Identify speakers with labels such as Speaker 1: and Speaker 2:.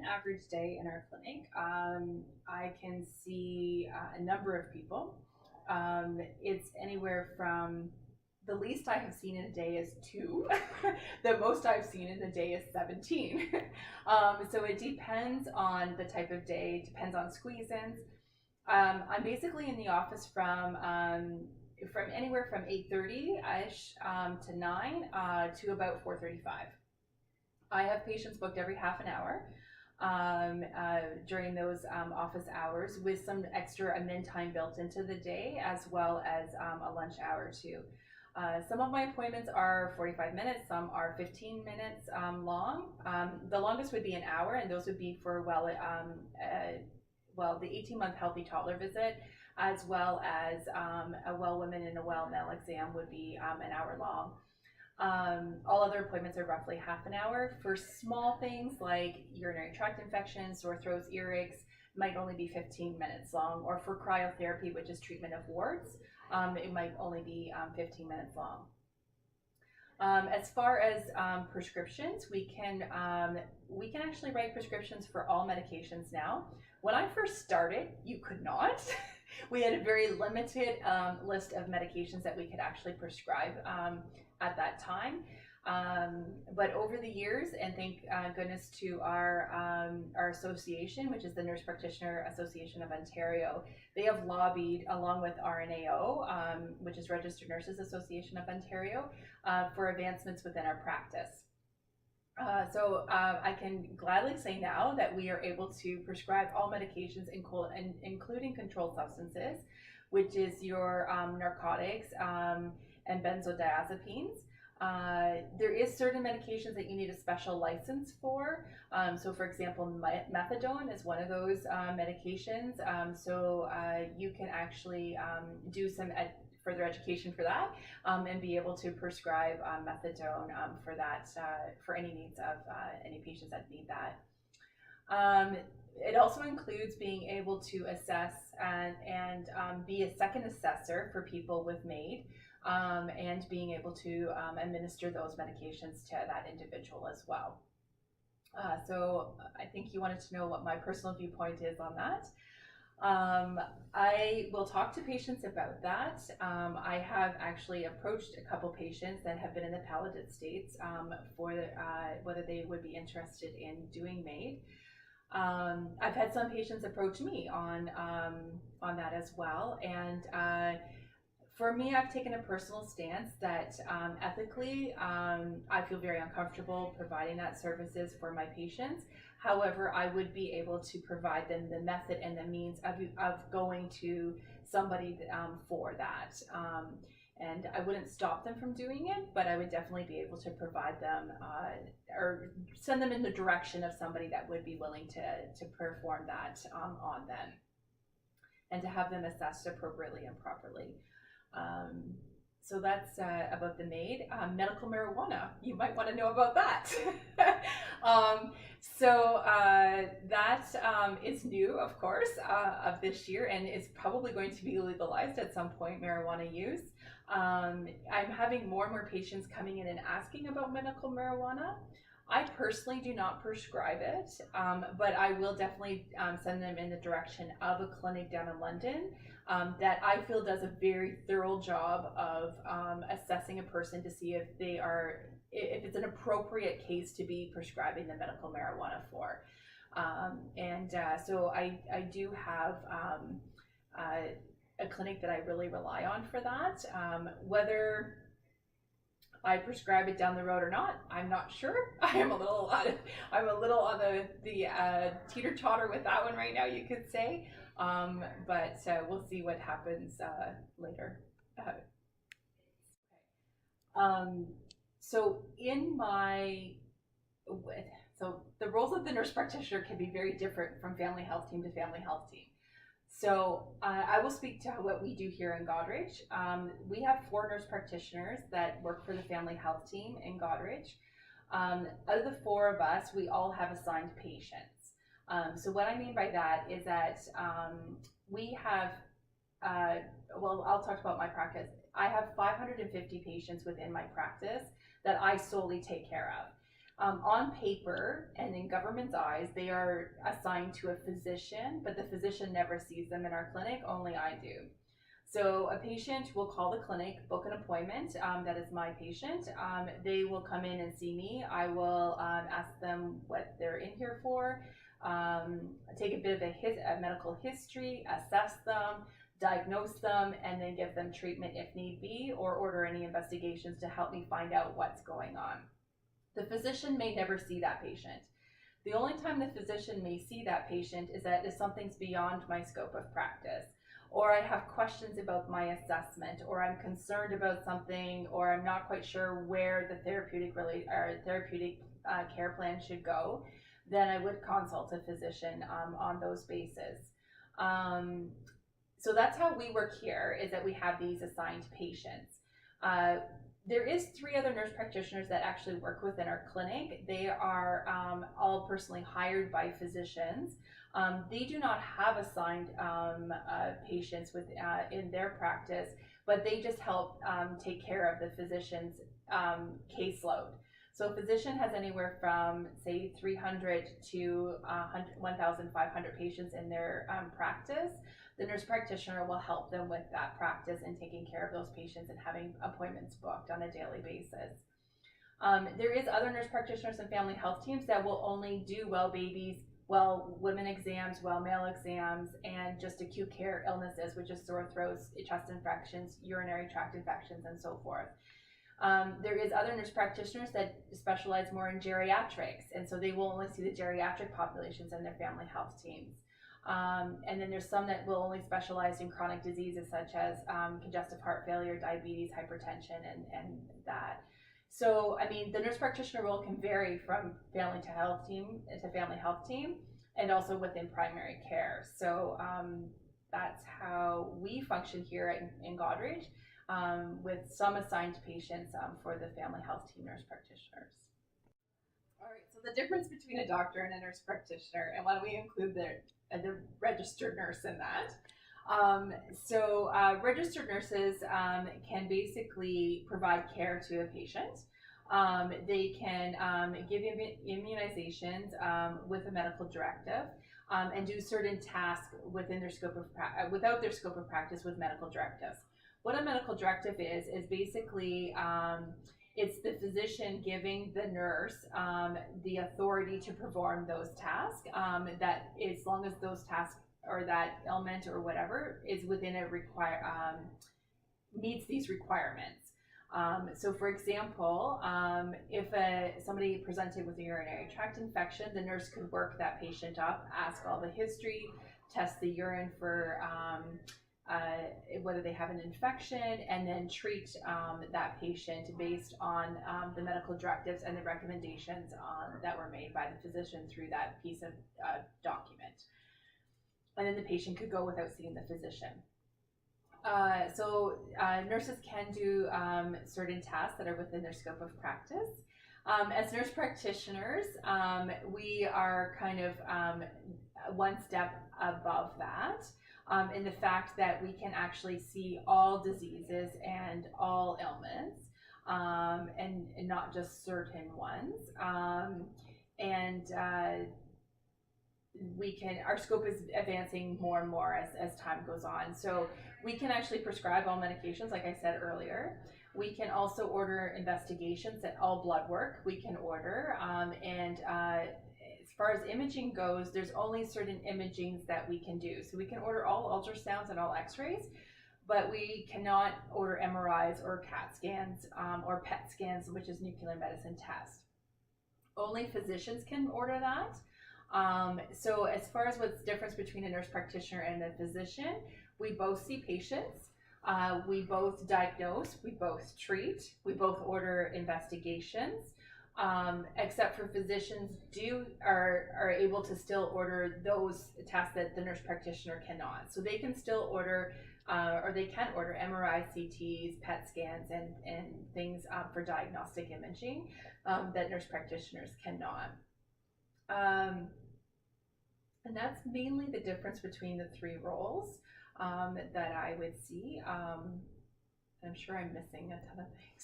Speaker 1: average day in our clinic, I can see a number of people. It's anywhere from the least I have seen in a day is 2. The most I've seen in a day is 17. So it depends on the type of day, depends on squeeze-ins. I'm basically in the office from anywhere from 8:30-ish to 9 to about 4:35. I have patients booked every half an hour during those office hours, with some extra admin time built into the day, as well as a lunch hour too. Some of my appointments are 45 minutes, some are 15 minutes long. The longest would be an hour, and those would be for the 18-month healthy toddler visit, as well as a well woman and a well male exam would be an hour long. All other appointments are roughly half an hour. For small things like urinary tract infections, sore throats, earaches, might only be 15 minutes long. Or for cryotherapy, which is treatment of warts, it might only be 15 minutes long. As far as prescriptions, we can actually write prescriptions for all medications now. When I first started, you could not. We had a very limited list of medications that we could actually prescribe at that time. But over the years, and thank goodness to our association, which is the Nurse Practitioner Association of Ontario, they have lobbied, along with RNAO, which is Registered Nurses Association of Ontario, for advancements within our practice. So I can gladly say now that we are able to prescribe all medications, including controlled substances, which is your narcotics and benzodiazepines. There is certain medications that you need a special license for. So for example, methadone is one of those medications. So you can actually do some further education for that, and be able to prescribe methadone for that, for any needs of any patients that need that. It also includes being able to assess and be a second assessor for people with MAID, and being able to administer those medications to that individual as well. So I think you wanted to know what my personal viewpoint is on that. I will talk to patients about that. I have actually approached a couple patients that have been in the palliative states for whether they would be interested in doing MAID. I've had some patients approach me on that as well, and for me, I've taken a personal stance that ethically, I feel very uncomfortable providing that services for my patients. However, I would be able to provide them the method and the means of going to somebody for that. And I wouldn't stop them from doing it, but I would definitely be able to provide them or send them in the direction of somebody that would be willing to perform that on them, and to have them assessed appropriately and properly. So that's about the MAID. Medical marijuana, you might want to know about that. So that is new, of course, of this year, and is probably going to be legalized at some point, marijuana use. I'm having more and more patients coming in and asking about medical marijuana. I personally do not prescribe it, but I will definitely send them in the direction of a clinic down in London that I feel does a very thorough job of assessing a person to see if if it's an appropriate case to be prescribing the medical marijuana for. So I do have a clinic that I really rely on for that. Whether I prescribe it down the road or not, I'm not sure. I'm a little on the teeter-totter with that one right now, you could say. But we'll see what happens later. So the roles of the nurse practitioner can be very different from family health team to family health team. So I will speak to what we do here in Goderich. We have 4 nurse practitioners that work for the family health team in Goderich. Out of the 4 of us, we all have assigned patients. So what I mean by that is that we have, I'll talk about my practice. I have 550 patients within my practice that I solely take care of. On paper and in government's eyes, they are assigned to a physician, but the physician never sees them in our clinic, only I do. So a patient will call the clinic, book an appointment. That is my patient. They will come in and see me. I will ask them what they're in here for, take a bit of a medical history, assess them, diagnose them, and then give them treatment if need be, or order any investigations to help me find out what's going on. The physician may never see that patient. The only time the physician may see that patient is that if something's beyond my scope of practice, or I have questions about my assessment, or I'm concerned about something, or I'm not quite sure where the therapeutic care plan should go, then I would consult a physician on those bases. So that's how we work here, is that we have these assigned patients. There is 3 other nurse practitioners that actually work within our clinic. They are all personally hired by physicians. They do not have assigned patients in their practice, but they just help take care of the physician's caseload. So a physician has anywhere from, say, 300 to 1,500 patients in their practice. The nurse practitioner will help them with that practice and taking care of those patients and having appointments booked on a daily basis. There is other nurse practitioners and family health teams that will only do well babies, well women exams, well male exams, and just acute care illnesses, which is sore throats, chest infections, urinary tract infections, and so forth. There is other nurse practitioners that specialize more in geriatrics, and so they will only see the geriatric populations in their family health teams. And then there's some that will only specialize in chronic diseases such as congestive heart failure, diabetes, hypertension, and that. So, I mean, the nurse practitioner role can vary from family health team, and also within primary care. So that's how we function here in Goderich, with some assigned patients for the family health team nurse practitioners. All right, so the difference between a doctor and a nurse practitioner, and why don't we include the registered nurse in that. Registered nurses can basically provide care to a patient. They can give immunizations with a medical directive, and do certain tasks within their scope of without their scope of practice with medical directives. What a medical directive is basically it's the physician giving the nurse the authority to perform those tasks, that as long as those tasks or that ailment or whatever is within meets these requirements. So for example, if somebody presented with a urinary tract infection, the nurse could work that patient up, ask all the history, test the urine for whether they have an infection, and then treat that patient based on the medical directives and the recommendations that were made by the physician through that piece of document. And then the patient could go without seeing the physician. Nurses can do certain tasks that are within their scope of practice. As nurse practitioners, we are kind of one step above that, in the fact that we can actually see all diseases and all ailments, and not just certain ones. Our scope is advancing more and more as time goes on. So we can actually prescribe all medications, like I said earlier. We can also order investigations at all blood work we can order. As far as imaging goes, there's only certain imagings that we can do. So we can order all ultrasounds and all x-rays, but we cannot order MRIs or CAT scans or PET scans, which is nuclear medicine test. Only physicians can order that. So as far as what's the difference between a nurse practitioner and a physician, we both see patients, we both diagnose, we both treat, we both order investigations, except for physicians are able to still order those tests that the nurse practitioner cannot. So they can still order, or they can order MRI, CTs, PET scans, and things for diagnostic imaging that nurse practitioners cannot. And that's mainly the difference between the 3 roles that I would see. I'm sure I'm missing a ton of things.